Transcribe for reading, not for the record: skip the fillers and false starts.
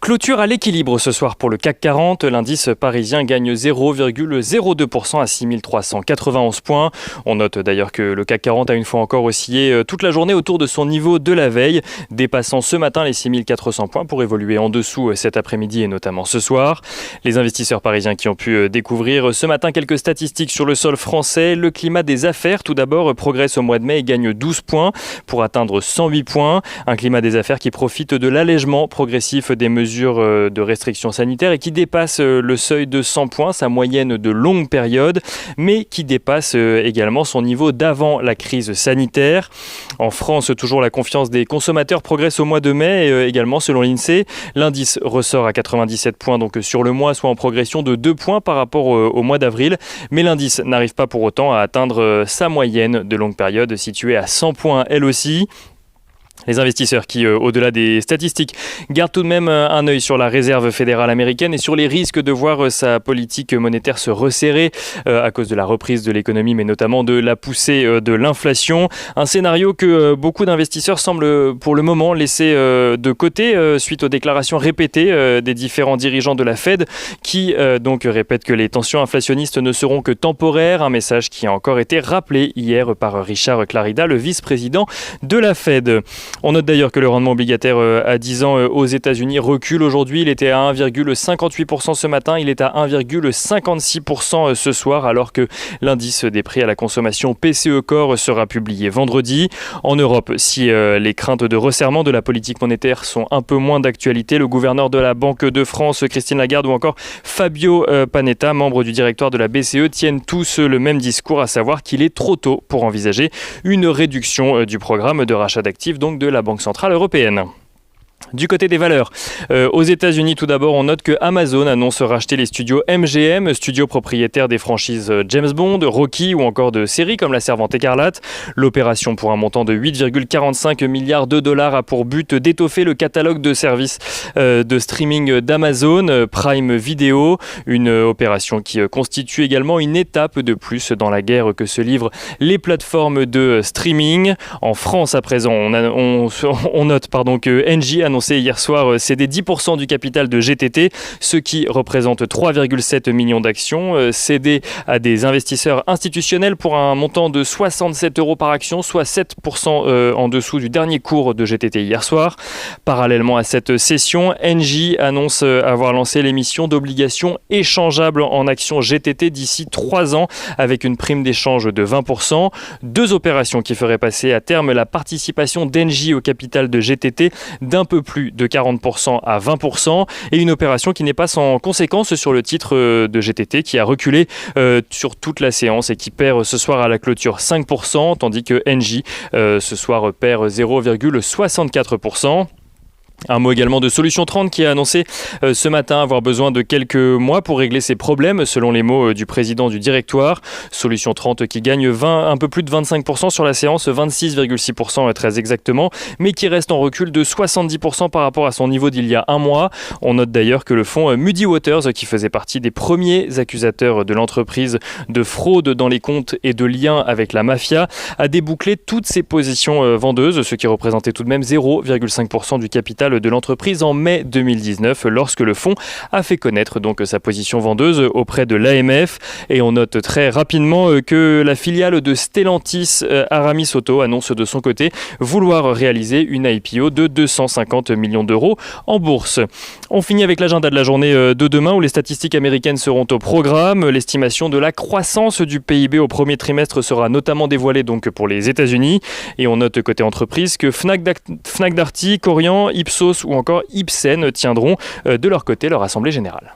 Clôture à l'équilibre ce soir pour le CAC 40. L'indice parisien gagne 0,02% à 6391 points. On note d'ailleurs que le CAC 40 a une fois encore oscillé toute la journée autour de son niveau de la veille, dépassant ce matin les 6400 points pour évoluer en dessous cet après-midi et notamment ce soir. Les investisseurs parisiens qui ont pu découvrir ce matin quelques statistiques sur le sol français. Le climat des affaires, tout d'abord, progresse au mois de mai et gagne 12 points pour atteindre 108 points. Un climat des affaires qui profite de l'allègement progressif des mesures de restrictions sanitaires et qui dépasse le seuil de 100 points, sa moyenne de longue période, mais qui dépasse également son niveau d'avant la crise sanitaire. En France, toujours la confiance des consommateurs progresse au mois de mai, également selon l'INSEE. L'indice ressort à 97 points donc sur le mois, soit en progression de 2 points par rapport au mois d'avril. Mais l'indice n'arrive pas pour autant à atteindre sa moyenne de longue période, située à 100 points elle aussi. Les investisseurs qui, au-delà des statistiques, gardent tout de même un œil sur la réserve fédérale américaine et sur les risques de voir sa politique monétaire se resserrer à cause de la reprise de l'économie, mais notamment de la poussée de l'inflation. Un scénario que beaucoup d'investisseurs semblent pour le moment laisser de côté suite aux déclarations répétées des différents dirigeants de la Fed qui donc répètent que les tensions inflationnistes ne seront que temporaires. Un message qui a encore été rappelé hier par Richard Clarida, le vice-président de la Fed. On note d'ailleurs que le rendement obligataire à 10 ans aux États-Unis recule aujourd'hui. Il était à 1,58% ce matin, il est à 1,56% ce soir, alors que l'indice des prix à la consommation PCE Core sera publié vendredi. En Europe, si les craintes de resserrement de la politique monétaire sont un peu moins d'actualité, le gouverneur de la Banque de France, Christine Lagarde, ou encore Fabio Panetta, membre du directoire de la BCE, tiennent tous le même discours, à savoir qu'il est trop tôt pour envisager une réduction du programme de rachat d'actifs, donc de la Banque centrale européenne. Du côté des valeurs, aux États-Unis tout d'abord, on note que Amazon annonce racheter les studios MGM, studios propriétaires des franchises James Bond, Rocky ou encore de séries comme La Servante écarlate. L'opération pour un montant de 8,45 milliards de dollars a pour but d'étoffer le catalogue de services de streaming d'Amazon, Prime Video, une opération qui constitue également une étape de plus dans la guerre que se livrent les plateformes de streaming. En France à présent, on note que Engie annoncé hier soir céder 10% du capital de GTT, ce qui représente 3,7 millions d'actions, cédées à des investisseurs institutionnels pour un montant de 67 € par action, soit 7% en dessous du dernier cours de GTT hier soir. Parallèlement à cette cession, Engie annonce avoir lancé l'émission d'obligations échangeables en actions GTT d'ici 3 ans, avec une prime d'échange de 20%. 2 opérations qui feraient passer à terme la participation d'Engie au capital de GTT d'un peu plus de 40% à 20%, et une opération qui n'est pas sans conséquence sur le titre de GTT qui a reculé sur toute la séance et qui perd ce soir à la clôture 5%, tandis que Engie ce soir perd 0,64%. Un mot également de Solution 30 qui a annoncé ce matin avoir besoin de quelques mois pour régler ses problèmes, selon les mots du président du directoire. Solution 30 qui gagne un peu plus de 25% sur la séance, 26,6% très exactement, mais qui reste en recul de 70% par rapport à son niveau d'il y a un mois. On note d'ailleurs que le fonds Muddy Waters, qui faisait partie des premiers accusateurs de l'entreprise de fraude dans les comptes et de liens avec la mafia, a débouclé toutes ses positions vendeuses, ce qui représentait tout de même 0,5% du capital de l'entreprise en mai 2019, lorsque le fonds a fait connaître donc sa position vendeuse auprès de l'AMF. Et on note très rapidement que la filiale de Stellantis, Aramis Auto, annonce de son côté vouloir réaliser une IPO de 250 millions d'euros en bourse. On finit avec l'agenda de la journée de demain, où les statistiques américaines seront au programme. L'estimation de la croissance du PIB au premier trimestre sera notamment dévoilée donc pour les États-Unis. Et on note côté entreprise que Fnac Darty, Korian, Ipsos ou encore Ipsen tiendront de leur côté leur assemblée générale.